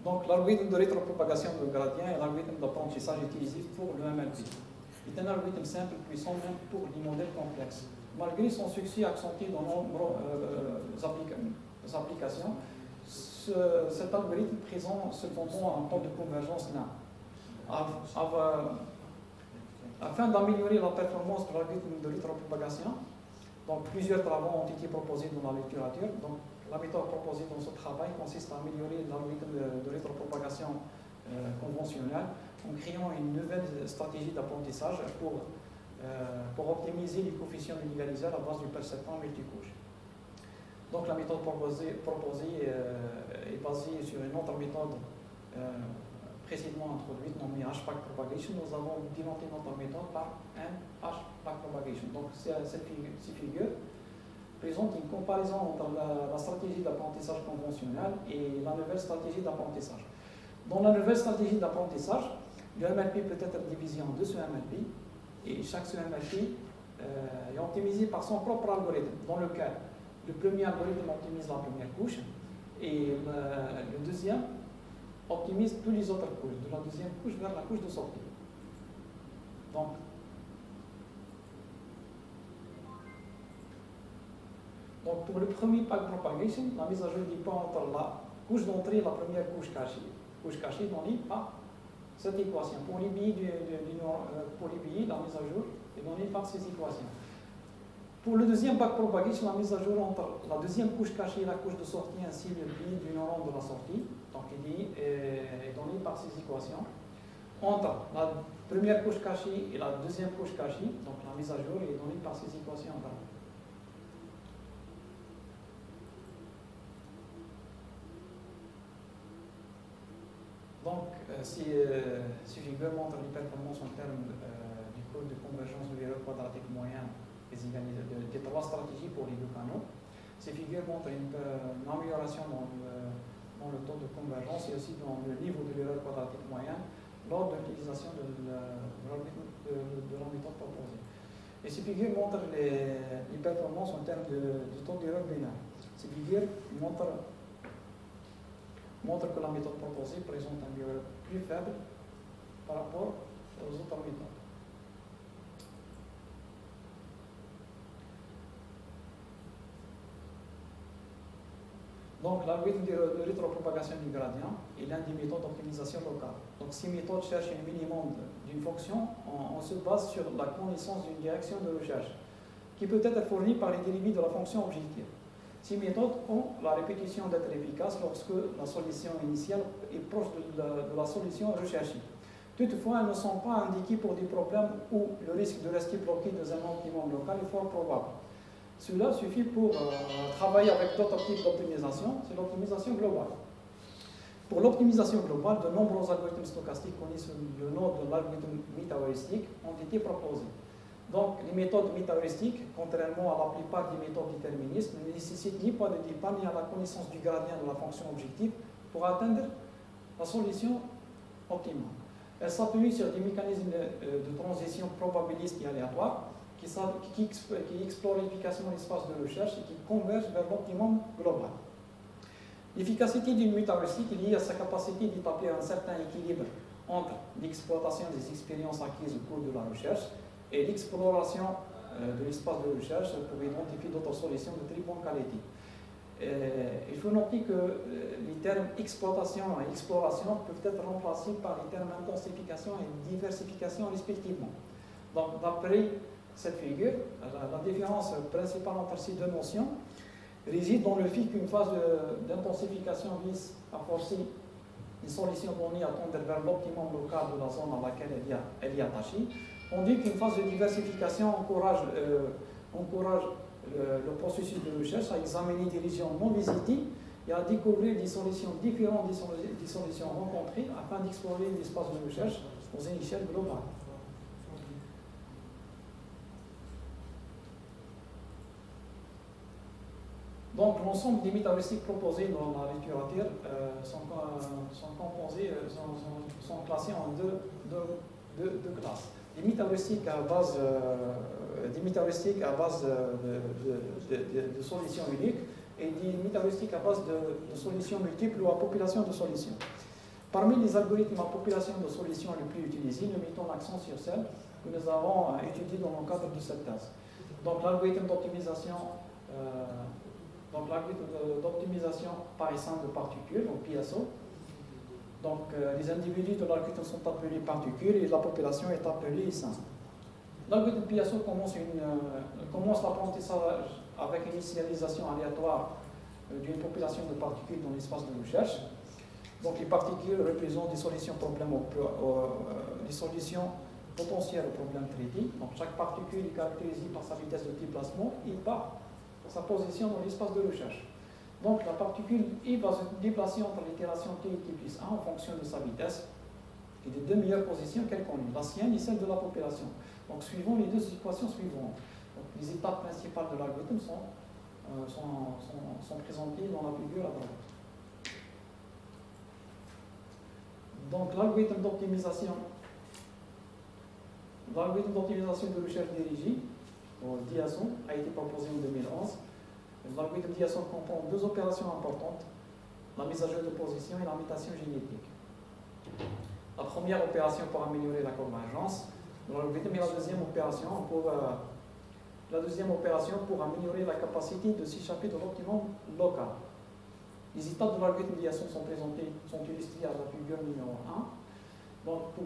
Donc, l'algorithme de rétropropagation de gradient est l'algorithme d'apprentissage utilisé pour le MLP. C'est un algorithme simple, puissant même pour des modèles complexes. Malgré son succès accentué dans de nombreuses applications, cet algorithme présente cependant un taux de convergence nain. Afin d'améliorer la performance de l'algorithme de rétropropagation, donc plusieurs travaux ont été proposés dans la littérature. Donc, la méthode proposée dans ce travail consiste à améliorer l'algorithme de rétropropagation conventionnelle en créant une nouvelle stratégie d'apprentissage pour optimiser les coefficients inégalisés à la base du perceptron multicouche. Donc la méthode proposée est basée sur une autre méthode précédemment introduite nommée HPAC propagation. Nous avons démonté notre méthode par un HPAC propagation. Donc ces figures présentent une comparaison entre la stratégie d'apprentissage conventionnelle et la nouvelle stratégie d'apprentissage. Dans la nouvelle stratégie d'apprentissage, le MLP peut être divisé en deux sous-MLP et chaque sous-MLP est optimisé par son propre algorithme. Dans le cas, le premier algorithme optimise la première couche et le deuxième optimise toutes les autres couches, de la deuxième couche vers la couche de sortie. Donc pour le premier backpropagation, la mise à jour dépend entre la couche d'entrée et la première couche cachée donnée par cette équation. Pour les billes, la mise à jour est donnée par ces équations. Pour le deuxième backpropagation, la mise à jour entre la deuxième couche cachée et la couche de sortie ainsi le billet du neuron de la sortie, donc est donnée par ces équations. Entre la première couche cachée et la deuxième couche cachée, donc la mise à jour est donnée par ces équations. Donc, ces figures montrent les performances en termes du code de convergence de l'erreur quadratique moyen des trois stratégies pour les deux canaux. Ces figures montrent une amélioration dans le taux de convergence et aussi dans le niveau de l'erreur quadratique moyenne lors de l'utilisation de la méthode proposée. Et ces figures montrent les performances en termes de taux d'erreur binaire. Ces figures montrent que la méthode proposée présente un erreur plus faible par rapport aux autres méthodes. Donc, l'algorithme de rétropropagation du gradient est l'une des méthodes d'optimisation locale. Donc, ces méthodes cherchent un minimum d'une fonction. On se base sur la connaissance d'une direction de recherche qui peut être fournie par les dérivés de la fonction objective. Ces méthodes ont la répétition d'être efficaces lorsque la solution initiale est proche de la solution recherchée. Toutefois, elles ne sont pas indiquées pour des problèmes où le risque de rester bloqué dans un optimum local est fort probable. Cela suffit pour travailler avec d'autres types d'optimisation, c'est l'optimisation globale. Pour l'optimisation globale, de nombreux algorithmes stochastiques connus sous le nom de l'algorithme métahéuristique ont été proposés. Donc, les méthodes métaheuristiques, contrairement à la plupart des méthodes déterministes, ne nécessitent ni pas de départ ni à la connaissance du gradient de la fonction objective pour atteindre la solution optimale. Elles s'appuient sur des mécanismes de transition probabilistes et aléatoires qui explorent efficacement l'espace de recherche et qui convergent vers l'optimum global. L'efficacité d'une métaheuristique est liée à sa capacité d'établir un certain équilibre entre l'exploitation des expériences acquises au cours de la recherche et l'exploration de l'espace de recherche pour identifier d'autres solutions de très bonne qualité. Il faut noter que les termes exploitation et exploration peuvent être remplacés par les termes intensification et diversification respectivement. Donc, d'après cette figure, la différence principale entre ces deux notions réside dans le fait qu'une phase d'intensification vise à forcer une solution donnée à tendre vers l'optimum local de la zone à laquelle elle est attachée, tandis qu'une phase de diversification encourage le processus de recherche à examiner des régions non visitées et à découvrir des solutions différentes des solutions rencontrées afin d'explorer l'espace de recherche aux une échelle globale. Donc, l'ensemble des métaheuristiques proposées dans la littérature sont classés en deux classes. Des métaheuristiques à base de solutions uniques et des métaheuristiques à base de solutions multiples ou à population de solutions. Parmi les algorithmes à population de solutions les plus utilisés, nous mettons l'accent sur celles que nous avons étudiées dans le cadre de cette thèse. Donc l'algorithme d'optimisation par essaim de particules, donc PSO. Donc les individus de l'algorithme sont appelés particules et la population est appelée essaim. L'algorithme PSO commence l'apprentissage avec une initialisation aléatoire d'une population de particules dans l'espace de recherche. Donc les particules représentent des solutions des solutions potentielles aux problèmes traités. Donc chaque particule est caractérisée par sa vitesse de déplacement et par sa position dans l'espace de recherche. Donc la particule va se déplacer entre l'itération t et t plus 1 en fonction de sa vitesse et des deux meilleures positions qu'elle connaît, la sienne et celle de la population. Donc suivant les deux équations suivantes. Donc, les étapes principales de l'algorithme sont présentées dans la figure à droite. Donc l'algorithme d'optimisation de recherche dirigée, ou DIASON, a été proposé en 2011. L'algorithme DIASON comprend deux opérations importantes, la mise à jour de position et la mutation génétique. La première opération pour améliorer la convergence de l'algorithme et la deuxième opération pour améliorer la capacité de s'échapper de l'optimum local. Les étapes de l'algorithme DIASON sont illustrées à la figure numéro 1. Donc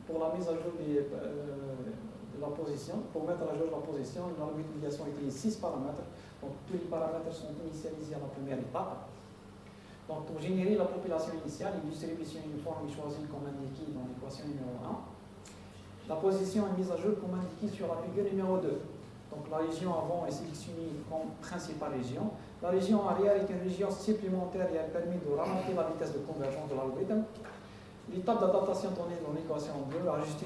pour la mise à jour de la position, pour mettre à jour la position, l'algorithme DIASON utilise 6 paramètres. Donc tous les paramètres sont initialisés à la première étape. Donc pour générer la population initiale, une distribution uniforme est choisie comme indiqué dans l'équation numéro 1. La position est mise à jour comme indiqué sur la figure numéro 2. Donc la région avant est sélectionnée comme principale région. La région arrière est une région supplémentaire et elle permet de ralentir la vitesse de convergence de l'algorithme. L'étape d'adaptation donnée dans l'équation 2 est ajustée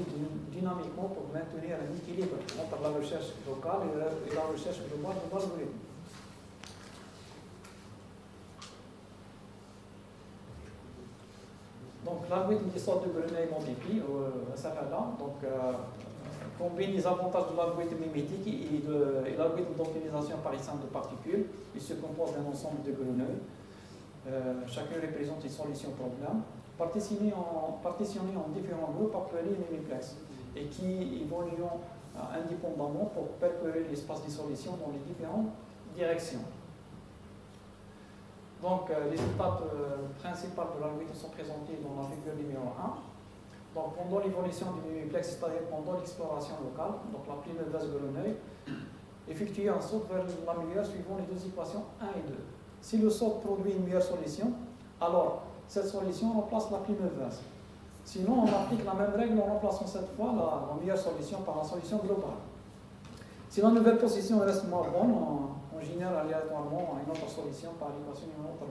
dynamiquement pour maintenir un équilibre entre la recherche locale et la recherche globale de l'algorithme. Donc l'algorithme des sortes de Grenelle modifié, SFLA, combine les avantages de l'algorithme mimétique et l'algorithme d'optimisation par essaim de particules. Il se compose d'un ensemble de grenouilles. Chacun représente une solution problème, partitionnée en différents groupes appelés mimiplex et qui évoluent indépendamment pour perforer l'espace des solutions dans les différentes directions. Donc, les étapes principales de l'algorithme sont présentées dans la figure numéro 1. Donc, pendant l'évolution du mimiplex, c'est-à-dire pendant l'exploration locale, donc la plus mauvaise grenouille, effectuer un saut vers la meilleure suivant les deux équations 1 et 2. Si le saut produit une meilleure solution, alors cette solution remplace la plus mauvaise. Sinon, on applique la même règle en remplaçant cette fois la meilleure solution par la solution globale. Si la nouvelle position reste moins bonne, on génère aléatoirement une autre solution par l'équation numéro 3.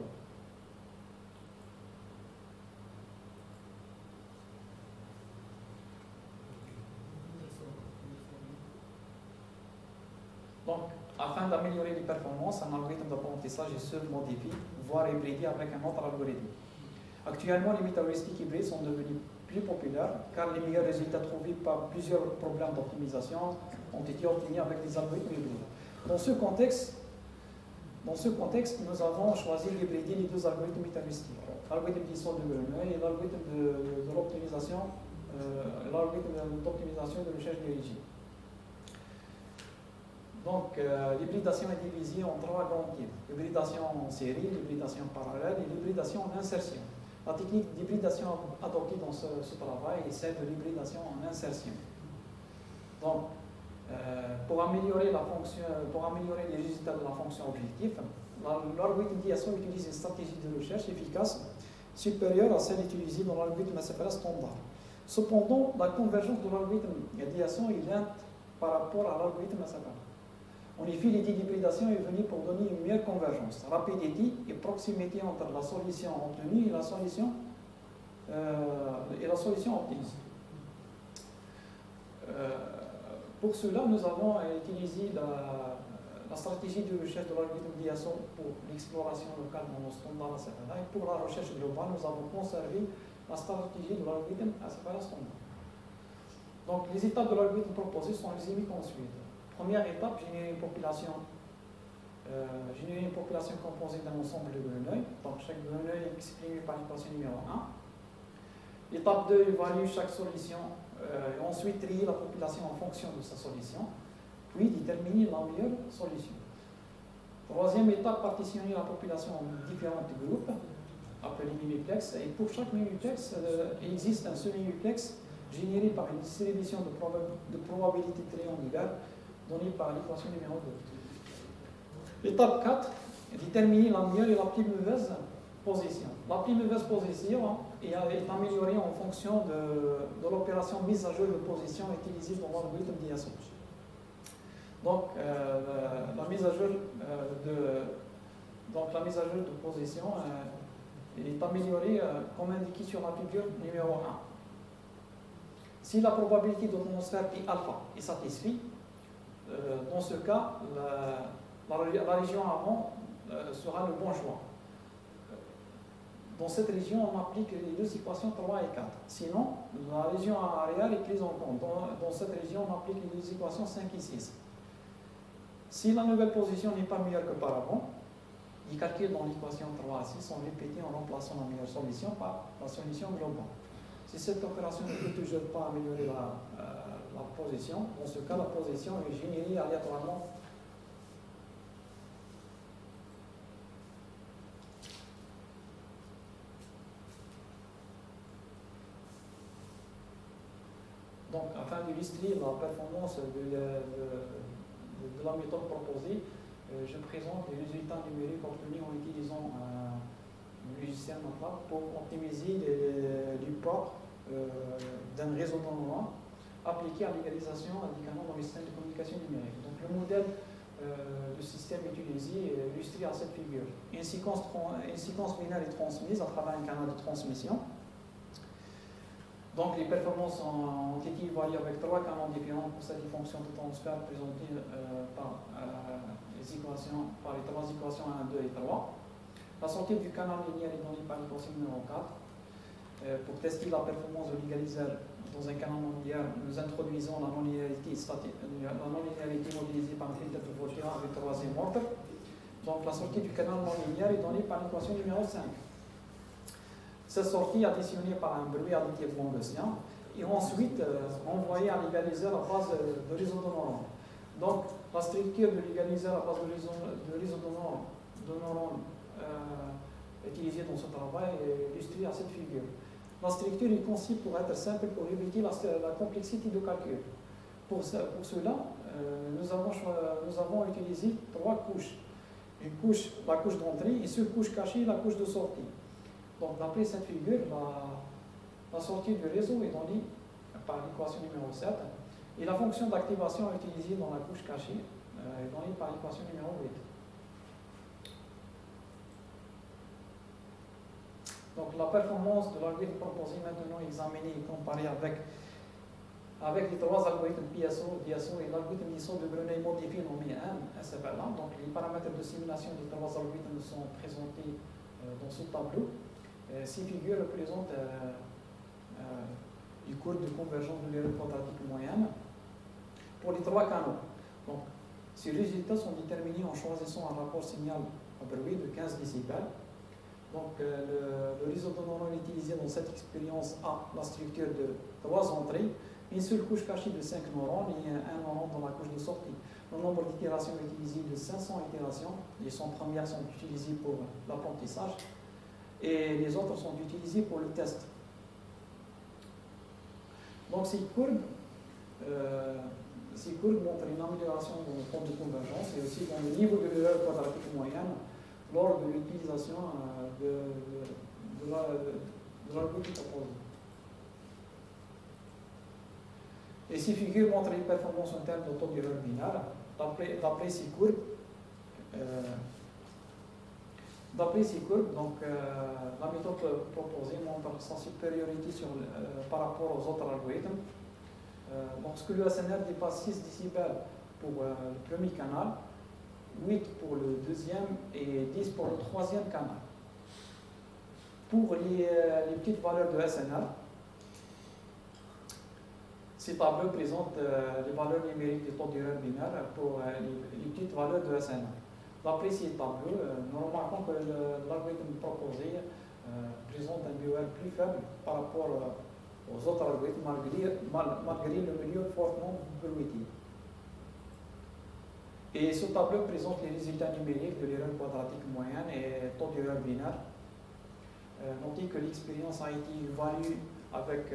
Donc, afin d'améliorer les performances, un algorithme d'apprentissage est seul modifié, voire hybridé avec un autre algorithme. Actuellement, les métaheuristiques hybrides sont devenus plus populaires car les meilleurs résultats trouvés par plusieurs problèmes d'optimisation ont été obtenus avec des algorithmes hybrides. Dans ce contexte, nous avons choisi d'hybrider les deux algorithmes métaheuristiques, l'algorithme des sortes de Grenouille et l'algorithme d'optimisation de recherche dirigée. Donc, l'hybridation est divisée en trois grands types. L'hybridation en série, l'hybridation parallèle et l'hybridation en insertion. La technique d'hybridation adoptée dans ce travail est celle de l'hybridation en insertion. Donc, pour améliorer les résultats de la fonction objectif, l'algorithme DIASON utilise une stratégie de recherche efficace supérieure à celle utilisée dans l'algorithme SFLA standard. Cependant, la convergence de l'algorithme DIASON est lente par rapport à l'algorithme SFLA. En effet, l'idée d'hybridation est venue pour donner une meilleure convergence, rapidité et proximité entre la solution obtenue et la solution optimisée. Pour cela, nous avons utilisé la stratégie de recherche de l'algorithme DIASON pour l'exploration locale dans le standard SFLA et pour la recherche globale, nous avons conservé la stratégie de l'algorithme SFLA standard. Donc, les étapes de l'algorithme proposé sont résumées comme suit. Première étape, générer une population générer une population composée d'un ensemble de grenouilles. Donc chaque grenouille est exprimée par l'équation numéro 1. Étape 2, évaluer chaque solution. Ensuite, trier la population en fonction de sa solution. Puis déterminer la meilleure solution. Troisième étape, partitionner la population en différents groupes, appelés mimiplex. Et pour chaque mimiplex, il existe un semi-mimiplex généré par une distribution de probabilité triangulaire donnée par l'équation numéro 2. Étape 4, déterminer la meilleure et la plus mauvaise position. La plus mauvaise position est améliorée en fonction de l'opération mise à jour de position utilisée dans l'algorithme d'IASO. Donc, la mise à jour de position est améliorée comme indiqué sur la figure numéro 1. Si la probabilité de transfert P alpha est satisfaite, dans ce cas, la région avant sera le bon choix. Dans cette région, on applique les deux équations 3 et 4. Sinon, la région arrière est prise en compte. Dans cette région, on applique les deux équations 5 et 6. Si la nouvelle position n'est pas meilleure qu'auparavant, les calculs dans l'équation 3 à 6 sont répétés en remplaçant la meilleure solution par la solution globale. Si cette opération ne peut toujours pas améliorer la position, dans ce cas, la position est générée aléatoirement. Donc, afin d'illustrer la performance de la méthode proposée, je présente les résultats numériques obtenus en utilisant un logiciel MATLAB pour optimiser les ports d'un réseau de neurones appliqué à l'égalisation des canaux dans les systèmes de communication numérique. Donc, le modèle de système utilisé est illustré à cette figure. Une séquence binaire est transmise à travers un canal de transmission. Donc, les performances ont été évaluées avec 3 canaux différents pour cette fonction de transfert présentée par les 3 équations 1, 2 et 3. La sortie du canal linéaire est donnée par l'équation numéro 4. Pour tester la performance de l'égaliseur dans un canal non linéaire, nous introduisons la non-linéarité modélisée par un critère de Vautier avec 3e ordre. Donc, la sortie du canal non linéaire est donnée par l'équation numéro 5. Cette sortie additionnée par un bruit additif lambdien et ensuite envoyée à l'égaliseur à base de réseau de neurones. Donc, la structure de l'égaliseur à base de réseau de neurones utilisée dans ce travail est illustrée à cette figure. La structure est conçue pour être simple pour éviter la complexité de calcul. Pour cela, nous avons utilisé 3 couches. La couche d'entrée, et sur couche cachée, la couche de sortie. Donc, d'après cette figure, la sortie du réseau est donnée par l'équation numéro 7 et la fonction d'activation utilisée dans la couche cachée est donnée par l'équation numéro 8. Donc, la performance de l'algorithme proposé maintenant examinée et comparée avec les 3 algorithmes PSO, DSO et l'algorithme d'ISO de Grenouille modifié nommé M, SFLA. Donc, les paramètres de simulation des 3 algorithmes sont présentés dans ce tableau. Ces figures représentent les courbes de convergence de l'erreur quadratique moyenne pour les 3 canaux. Donc, ces résultats sont déterminés en choisissant un rapport signal à bruit de 15 décibels. Donc, le réseau de neurones utilisé dans cette expérience a la structure de 3 entrées, une seule couche cachée de 5 neurones et un neuron dans la couche de sortie. Le nombre d'itérations utilisées est de 500 itérations. Les 100 premières sont utilisées pour l'apprentissage et les autres sont utilisées pour le test. Donc, ces courbes montrent une amélioration dans le temps de convergence et aussi dans le niveau de l'erreur quadratique moyenne lors de l'utilisation de l'algorithme proposé. Et ces figures montrent les performances en termes de taux d'erreur binaire. D'après ces courbes, donc, la méthode proposée montre sa supériorité par rapport aux autres algorithmes. Lorsque le SNR dépasse 6 décibels pour le premier canal, 8 pour le deuxième et 10 pour le troisième canal. Pour les petites valeurs de SNR, ces tableaux présentent les valeurs numériques des taux d'erreur binaire pour les petites valeurs de SNR. D'après ces tableaux, nous remarquons que l'algorithme proposé présente un BOR plus faible par rapport aux autres algorithmes malgré le milieu fortement bruité. Et ce tableau présente les résultats numériques de l'erreur quadratique moyenne et taux d'erreur binaire. Notez que l'expérience a été évaluée avec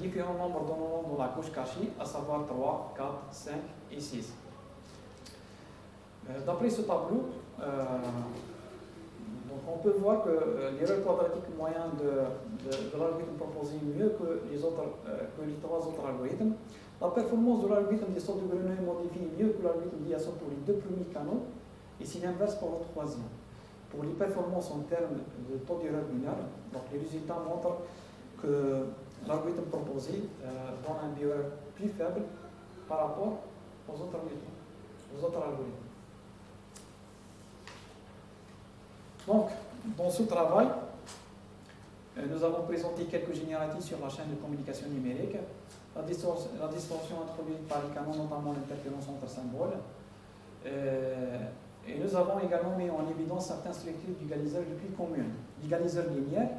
différents nombres de neurones dans la couche cachée, à savoir 3, 4, 5 et 6. D'après ce tableau, donc on peut voir que l'erreur quadratique moyenne de l'algorithme proposé est mieux que les 3 autres algorithmes. La performance de l'algorithme des sauts de grenouille modifié est mieux que l'algorithme d'IASO pour les 2 premiers canaux, et c'est l'inverse pour le 3e. Pour les performances en termes de taux d'erreur binaire, donc les résultats montrent que l'algorithme proposé donne un BOR plus faible par rapport aux autres algorithmes. Donc, dans ce travail, nous avons présenté quelques généralités sur la chaîne de communication numérique, la distorsion introduite par les canons, notamment l'interférence entre symboles. Et nous avons également mis en évidence certaines structures d'égaliseurs les plus communes, l'égaliseur linéaire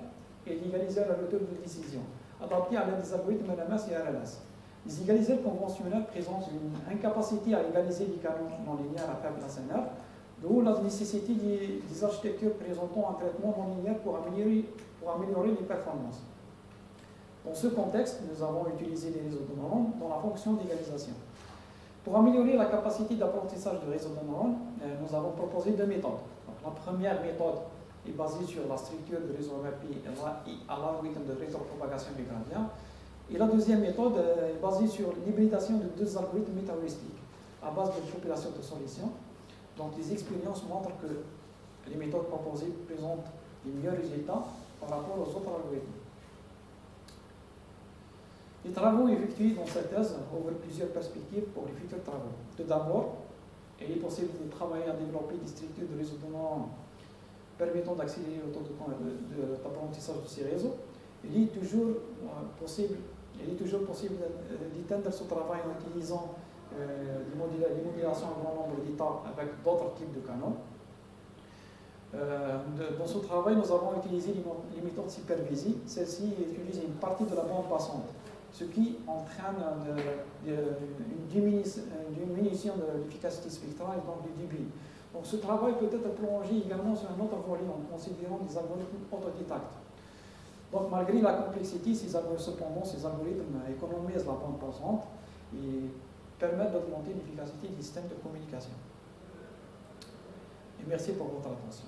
et l'égaliseur à l'auteur de décision, adaptés à l'aide des algorithmes LMS et RLS. Les égaliseurs conventionnels présentent une incapacité à égaliser les canons non linéaires à faible SNR, d'où la nécessité des architectures présentant un traitement non linéaire pour améliorer les performances. Dans ce contexte, nous avons utilisé les réseaux de neurones dans la fonction d'égalisation. Pour améliorer la capacité d'apprentissage de réseaux de neurones, nous avons proposé 2 méthodes. Donc, la première méthode est basée sur la structure de réseau RP à l'algorithme de rétropropagation du gradient. Et la deuxième méthode est basée sur l'hybridation de 2 algorithmes métaheuristiques à base de population de solutions. Donc les expériences montrent que les méthodes proposées présentent les meilleurs résultats par rapport aux autres algorithmes. Les travaux effectués dans cette thèse ouvrent plusieurs perspectives pour les futurs travaux. Tout d'abord, il est possible de travailler à développer des structures de réseaux de neurones permettant d'accélérer le taux d'apprentissage de ces réseaux. Il est toujours possible d'étendre ce travail en utilisant les modélisations à grand nombre d'états avec d'autres types de canaux. Dans ce travail, nous avons utilisé les méthodes supervisées. Celles-ci utilisent une partie de la bande passante, ce qui entraîne une diminution de l'efficacité spectrale et donc du débit. Donc ce travail peut être prolongé également sur un autre volet en considérant des algorithmes autodidactes. Donc malgré la complexité, ces algorithmes économisent la bande passante et permettent d'augmenter l'efficacité des systèmes de communication. Et merci pour votre attention.